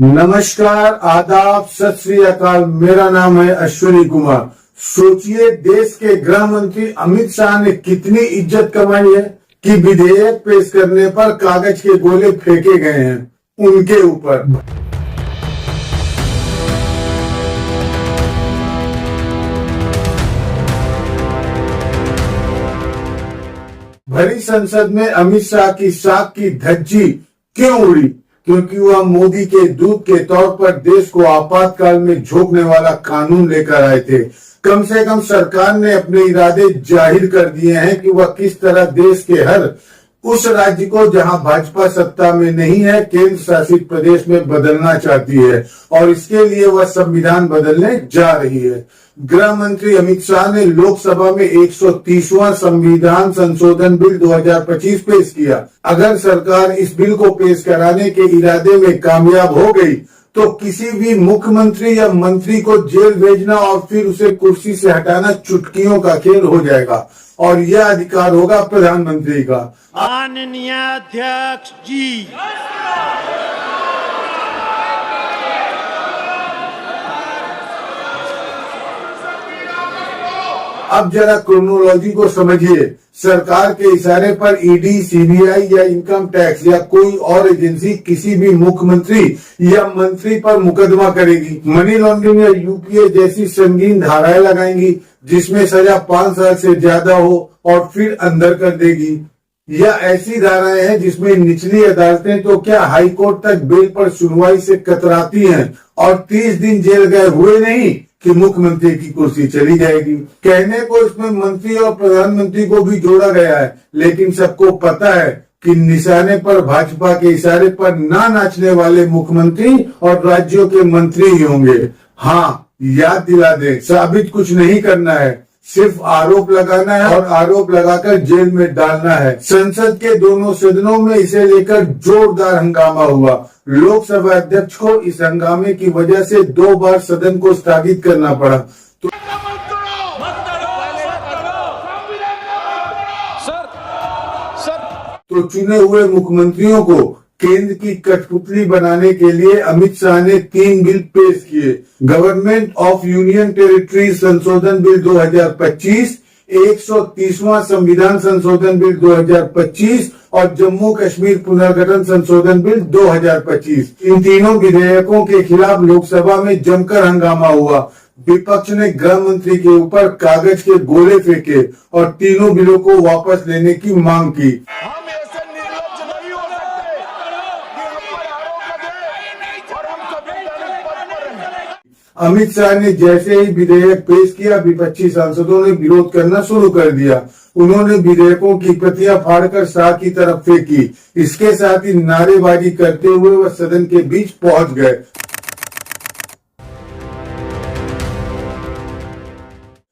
नमस्कार, आदाब, सत श्री अकाल। मेरा नाम है अश्विनी कुमार। सोचिए, देश के गृह मंत्री अमित शाह ने कितनी इज्जत कमाई है कि विधेयक पेश करने पर कागज के गोले फेंके गए हैं उनके ऊपर। भरी संसद में अमित शाह की साख की धज्जी क्यों उड़ी? क्योंकि वह मोदी के दूत के तौर पर देश को आपातकाल में झोंकने वाला कानून लेकर आए थे। कम से कम सरकार ने अपने इरादे जाहिर कर दिए हैं कि वह किस तरह देश के हर उस राज्य को जहां भाजपा सत्ता में नहीं है, केंद्र शासित प्रदेश में बदलना चाहती है और इसके लिए वह संविधान बदलने जा रही है। गृह मंत्री अमित शाह ने लोकसभा में 130वां संविधान संशोधन बिल 2025 पेश किया। अगर सरकार इस बिल को पेश कराने के इरादे में कामयाब हो गई तो किसी भी मुख्यमंत्री या मंत्री को जेल भेजना और फिर उसे कुर्सी से हटाना चुटकियों का खेल हो जाएगा और यह अधिकार होगा प्रधानमंत्री का। माननीय अध्यक्ष जी, अब जरा क्रोनोलॉजी को समझिए। सरकार के इशारे पर ईडी, सीबीआई या इनकम टैक्स या कोई और एजेंसी किसी भी मुख्यमंत्री या मंत्री पर मुकदमा करेगी। मनी लॉन्ड्रिंग या यूपीए जैसी संगीन धाराएं लगाएंगी जिसमें सजा 5 साल से ज्यादा हो और फिर अंदर कर देगी। या ऐसी धाराएं हैं जिसमें निचली अदालतें तो क्या हाई कोर्ट तक बेल पर सुनवाई से कतराती हैं और 30 दिन जेल गए हुए नहीं कि मुख्यमंत्री की कुर्सी चली जाएगी। कहने को इसमें मंत्री और प्रधानमंत्री को भी जोड़ा गया है, लेकिन सबको पता है कि निशाने पर भाजपा के इशारे पर ना नाचने वाले मुख्यमंत्री और राज्यों के मंत्री ही होंगे। हाँ, याद दिला दे, साबित कुछ नहीं करना है, सिर्फ आरोप लगाना है और आरोप लगाकर जेल में डालना है। संसद के दोनों सदनों में इसे लेकर जोरदार हंगामा हुआ। लोकसभा अध्यक्ष को इस हंगामे की वजह से 2 बार सदन को स्थगित करना पड़ा। तो चुने हुए मुख्यमंत्रियों को केंद्र की कठपुतली बनाने के लिए अमित शाह ने 3 बिल पेश किए। गवर्नमेंट ऑफ यूनियन टेरिटरी संशोधन बिल 2025, 130वां संविधान संशोधन बिल 2025 और जम्मू कश्मीर पुनर्गठन संशोधन बिल 2025। इन तीनों विधेयकों के खिलाफ लोकसभा में जमकर हंगामा हुआ। विपक्ष ने गृह मंत्री के ऊपर कागज के गोले फेंके और तीनों बिलों को वापस लेने की मांग की। अमित शाह ने जैसे ही विधेयक पेश किया, विपक्षी सांसदों ने विरोध करना शुरू कर दिया। उन्होंने विधेयकों की प्रतियां फाड़कर शाह की तरफ फेंकी। इसके साथ ही नारेबाजी करते हुए वह सदन के बीच पहुंच गए।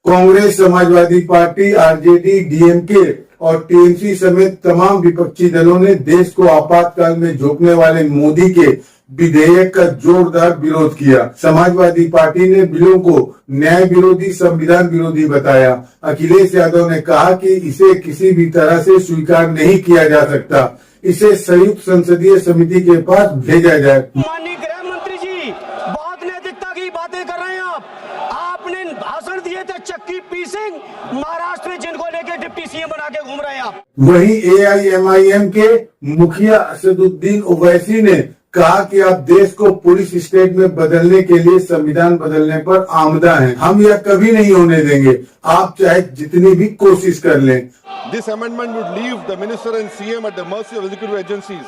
Congress, Samajwadi party, RJD, DMK और टीएमसी समेत तमाम विपक्षी दलों ने देश को आपातकाल में झोंकने वाले मोदी के विधेयक का जोरदार विरोध किया। समाजवादी पार्टी ने बिलों को न्याय विरोधी, संविधान विरोधी बताया। अखिलेश यादव ने कहा कि इसे किसी भी तरह से स्वीकार नहीं किया जा सकता, इसे संयुक्त संसदीय समिति के पास भेजा जाए। माननीय गृह मंत्री जी, बहुत नैतिकता की बातें कर रहे हैं आप। आपने भाषण दिए थे चक्की पीसिंग, महाराष्ट्र में जिनको लेके डिप्टी सीएम बना के घूम रहे हैं आप। वहीं एआईएमआईएम के मुखिया असदुद्दीन ओवैसी ने कहा कि आप देश को पुलिस स्टेट में बदलने के लिए संविधान बदलने पर आमदा हैं। हम यह कभी नहीं होने देंगे, आप चाहे जितनी भी कोशिश कर लें। This amendment would leave the minister and CM at the mercy of executive agencies.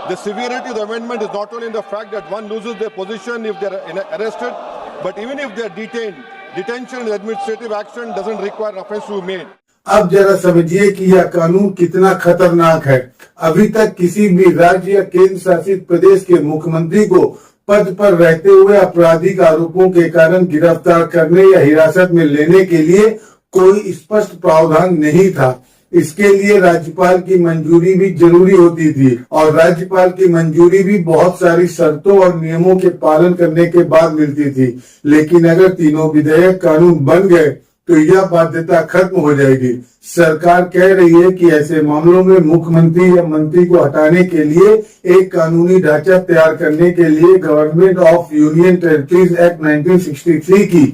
The severity of the amendment is not only in the fact that one loses their position if they are arrested, but even if they are detained. Detention and administrative action doesn't require offense to be made. अब जरा समझिए कि यह कानून कितना खतरनाक है। अभी तक किसी भी राज्य या केंद्र शासित प्रदेश के मुख्यमंत्री को पद पर रहते हुए आपराधिक आरोपों के कारण गिरफ्तार करने या हिरासत में लेने के लिए कोई स्पष्ट प्रावधान नहीं था। इसके लिए राज्यपाल की मंजूरी भी जरूरी होती थी और राज्यपाल की मंजूरी भी बहुत सारी शर्तों और नियमों के पालन करने के बाद मिलती थी। लेकिन अगर तीनों विधेयक कानून बन गए तो यह बाध्यता खत्म हो जाएगी। सरकार कह रही है कि ऐसे मामलों में मुख्यमंत्री या मंत्री को हटाने के लिए एक कानूनी ढांचा तैयार करने के लिए government of union territories act 1963 की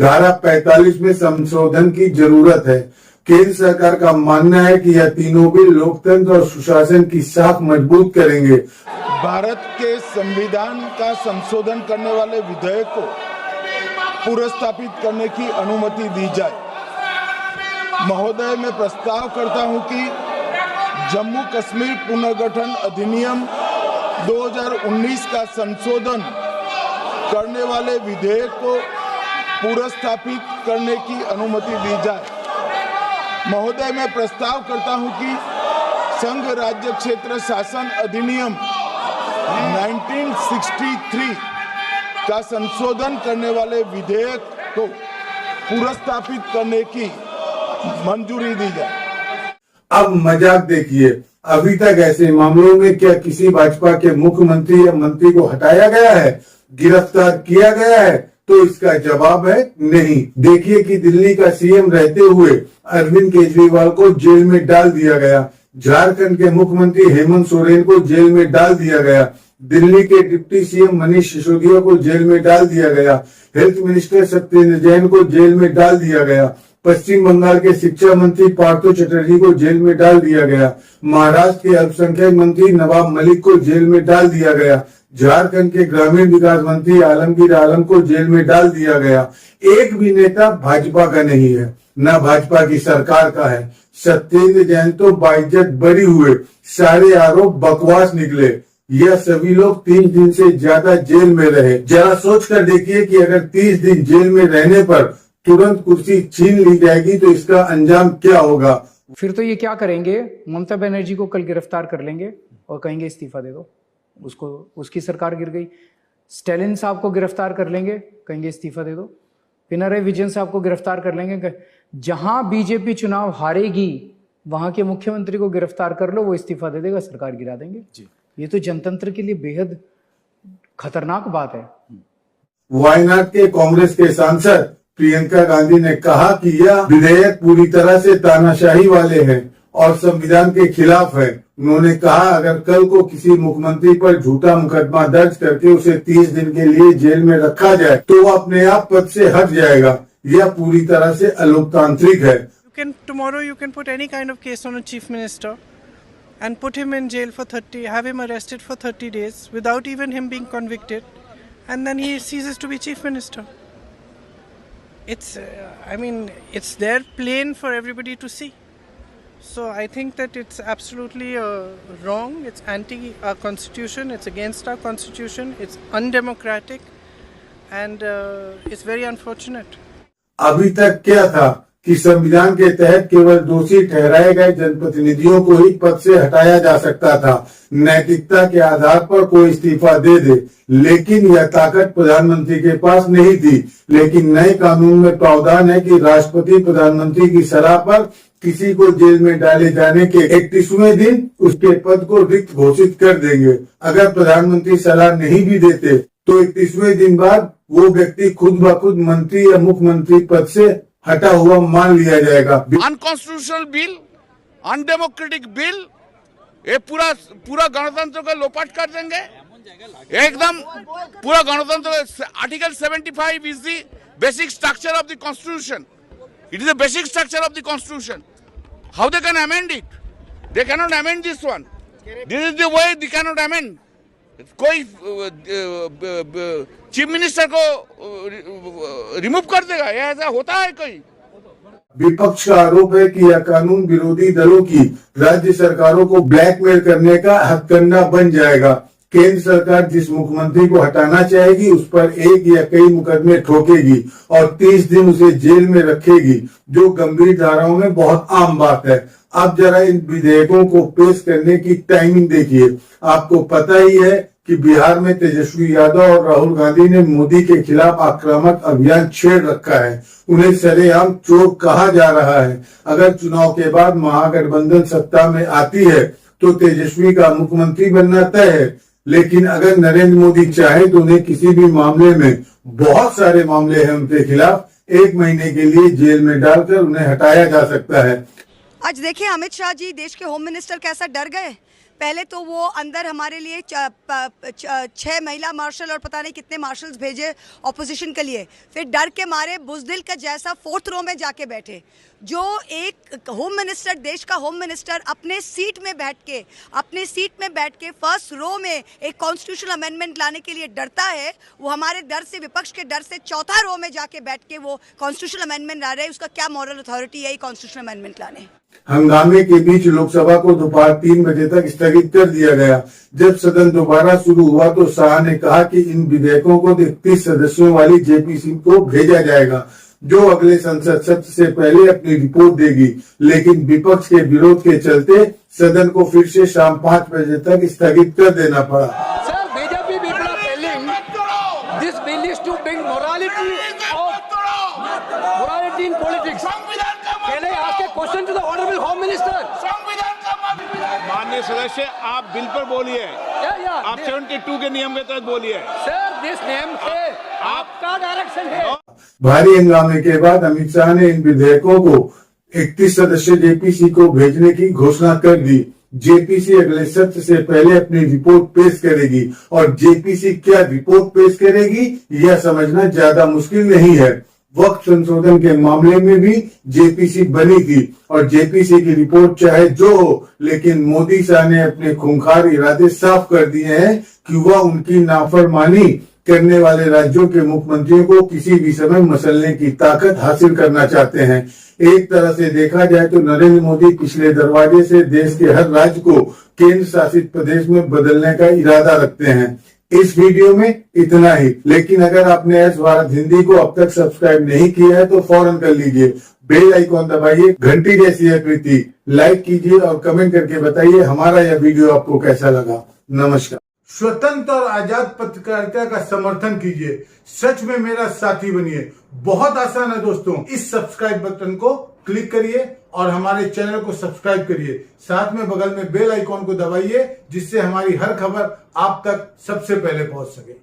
धारा 45 में संशोधन की जरूरत है। केंद्र सरकार का मानना है कि यह तीनों बिल लोकतंत्र और सुशासन की साख मजबूत करेंगे। भारत के संविधान का संशोधन करने वाले विधेयक को पुनर्स्थापित करने की अनुमति दी जाए। महोदय, मैं प्रस्ताव करता हूं कि जम्मू कश्मीर पुनर्गठन अधिनियम 2019 का संशोधन करने वाले विधेयक को पुनर्स्थापित करने की अनुमति दी जाए। महोदय, मैं प्रस्ताव करता हूं कि संघ राज्य क्षेत्र शासन अधिनियम 1963 का संशोधन करने वाले विधेयक को पुनर्स्थापित करने की मंजूरी दी जाए। अब मजाक देखिए, अभी तक ऐसे मामलों में क्या किसी भाजपा के मुख्यमंत्री या मंत्री को हटाया गया है, गिरफ्तार किया गया है? तो इसका जवाब है नहीं। देखिए कि दिल्ली का सीएम रहते हुए अरविंद केजरीवाल को जेल में डाल दिया गया, झारखंड के मुख्यमंत्री हेमंत सोरेन को जेल में डाल दिया गया, दिल्ली के डिप्टी सीएम मनीष सिसोदिया को जेल में डाल दिया गया, हेल्थ मिनिस्टर सत्येंद्र जैन को जेल में डाल दिया गया, पश्चिम बंगाल के शिक्षा मंत्री पार्थो चटर्जी को जेल में डाल दिया गया, महाराष्ट्र के अल्पसंख्यक मंत्री नवाब मलिक को जेल में डाल दिया गया, झारखंड के ग्रामीण विकास मंत्री आलमगीर आलम को जेल में डाल दिया गया। एक भी नेता भाजपा का नहीं है, न भाजपा की सरकार का है। सत्येंद्र जैन तो बाइज्जत बरी हुए, सारे आरोप बकवास निकले। यह सभी लोग 30 दिन से ज्यादा जेल में रहे। जरा सोच कर देखिए कि अगर 30 दिन जेल में रहने पर तुरंत कुर्सी छीन ली जाएगी तो इसका अंजाम क्या होगा। फिर तो ये क्या करेंगे, ममता बनर्जी को कल गिरफ्तार कर लेंगे और कहेंगे इस्तीफा दे दो, उसको उसकी सरकार गिर गई। स्टालिन साहब को गिरफ्तार कर लेंगे, कहेंगे इस्तीफा दे दो। पिनराई विजयन साहब को गिरफ्तार कर लेंगे। जहां बीजेपी चुनाव हारेगी वहां के मुख्यमंत्री को गिरफ्तार कर लो, वो इस्तीफा दे देगा, सरकार गिरा देंगे जी। ये तो जनतंत्र के लिए बेहद खतरनाक बात है। वायनाड के कांग्रेस के सांसद प्रियंका गांधी ने कहा कि यह विधेयक पूरी तरह से तानाशाही वाले हैं और संविधान के खिलाफ है। उन्होंने कहा अगर कल को किसी मुख्यमंत्री पर झूठा मुकदमा दर्ज करके उसे 30 दिन के लिए जेल में रखा जाए तो वो अपने आप पद से हट जाएगा। यह पूरी तरह से अलोकतांत्रिक है। Tomorrow you can put any kind of case on a chief minister and put him in jail for 30, have him arrested for 30 days without even him being convicted, and then he ceases to be chief minister. It's, it's there plain for everybody to see. So I think that it's absolutely wrong. It's anti our constitution. It's against our constitution. It's undemocratic, and it's very unfortunate. अभी तक क्या था कि संविधान के तहत केवल दोषी ठहराए गए जनप्रतिनिधियों को ही पद से हटाया जा सकता था, नैतिकता के आधार पर कोई इस्तीफा दे दे। लेकिन यह ताकत प्रधानमंत्री के पास नहीं थी। लेकिन नए कानून में प्रावधान है कि राष्ट्रपति प्रधानमंत्री की सलाह पर किसी को जेल में डाले जाने के 31वें दिन उसके पद को रिक्त घोषित कर देंगे। अगर प्रधानमंत्री सलाह नहीं भी देते तो 31वें दिन बाद वो व्यक्ति खुद ब खुद मंत्री या मुख्यमंत्री पद से हटा हुआ मान लिया जाएगा। अनकॉन्स्टिट्यूशनल बिल, अनडेमोक्रेटिक बिल, ये पूरा गणतंत्र को लोपाट कर देंगे एकदम। पूरा गणतंत्र, article 75 is the basic structure of the constitution. It is the basic structure of the constitution. How they can amend it? They cannot amend this one. This is the way they cannot amend. कोई chief minister को remove कर देगा, ये ऐसा होता है कोई? विपक्ष का आरोप है कि यह कानून विरोधी दलों की राज्य सरकारों को ब्लैकमेल करने का हथकंडा बन जाएगा। केंद्र सरकार जिस मुख्यमंत्री को हटाना चाहेगी उस पर एक या कई मुकदमे ठोकेगी और 30 दिन उसे जेल में रखेगी, जो गंभीर धाराओं में बहुत आम बात है। अब जरा इन विधेयकों को पेश करने की टाइमिंग देखिए। आपको पता ही है कि बिहार में तेजस्वी यादव और राहुल गांधी ने मोदी के खिलाफ आक्रामक अभियान छेड़ रखा है। उन्हें सरेआम चोर कहा जा रहा है। अगर चुनाव के बाद महागठबंधन सत्ता में आती है तो तेजस्वी का मुख्यमंत्री बनना तय है। लेकिन अगर नरेंद्र मोदी चाहे तो उन्हें किसी भी मामले में, बहुत सारे मामले हैं उनके खिलाफ, 1 महीने के लिए जेल में डालकर उन्हें हटाया जा सकता है। आज देखिए अमित शाह जी देश के होम मिनिस्टर कैसा डर गए। पहले तो वो अंदर हमारे लिए 6 महिला मार्शल और पता नहीं कितने मार्शल्स भेजे ऑपोजिशन के लिए, फिर डर के मारे बुज़दिल का जैसा 4th रो में जाके बैठे। जो एक होम मिनिस्टर, देश का होम मिनिस्टर अपने सीट में बैठ के फर्स्ट रो में एक कॉन्स्टिट्यूशनल अमेंडमेंट लाने के लिए डरता है, वो हमारे डर से, विपक्ष के डर से 4था रो में जाके बैठ के वो कॉन्स्टिट्यूशनल अमेंडमेंट ला रहे हैं। उसका क्या मॉरल अथॉरिटी है ये कॉन्स्टिट्यूशनल अमेंडमेंट लाने। हंगामे के बीच लोकसभा को दोपहर 3 बजे तक स्थगित कर दिया गया। जब सदन दोबारा शुरू हुआ तो शाह ने कहा कि इन विधेयकों को 31 सदस्यों वाली जेपीसी को भेजा जाएगा, जो अगले संसद सत्र से पहले अपनी रिपोर्ट देगी। लेकिन विपक्ष के विरोध के चलते सदन को फिर से शाम 5 बजे तक स्थगित कर देना पड़ा। Sir, BJP people are telling this bill is to bring morality in politics. Can I ask a question to the honorable home minister? माननीय सदस्य, आप बिल पर बोलिए। आप 72 के नियम के तहत बोलिए। सर, दिस नियम है, आपका डायरेक्शन है। भारी हंगामे के बाद अमित शाह ने इन विधेयकों को 31 सदस्य जेपीसी को भेजने की घोषणा कर दी। जेपीसी अगले सत्र से पहले अपनी रिपोर्ट पेश करेगी और जेपीसी क्या रिपोर्ट पेश करेगी यह समझना ज्यादा मुश्किल नहीं है। वक्त संशोधन के मामले में भी जेपीसी बनी थी और जेपीसी की रिपोर्ट चाहे जो हो, लेकिन मोदी शाह ने अपने खूंखार इरादे साफ कर दिए हैं कि वह उनकी नाफरमानी करने वाले राज्यों के मुख्यमंत्रियों को किसी भी समय मसलने की ताकत हासिल करना चाहते हैं। एक तरह से देखा जाए तो नरेंद्र मोदी पिछले दरवाजे से देश के हर राज्य को केंद्र शासित प्रदेश में बदलने का इरादा रखते हैं। इस वीडियो में इतना ही, लेकिन अगर आपने एस भारत हिंदी को अब तक सब्सक्राइब नहीं किया है तो फौरन कर लीजिए। बेल आइकॉन दबाइए, घंटी जैसी आकृति, लाइक कीजिए और कमेंट करके बताइए हमारा यह वीडियो आपको कैसा लगा। नमस्कार। स्वतंत्र और आजाद पत्रकारिता का समर्थन कीजिए, सच में मेरा साथी बनिए। बहुत आसान है दोस्तों, इस सब्सक्राइब बटन को क्लिक करिए और हमारे चैनल को सब्सक्राइब करिए। साथ में बगल में बेल आइकॉन को दबाइए जिससे हमारी हर खबर आप तक सबसे पहले पहुंच सके।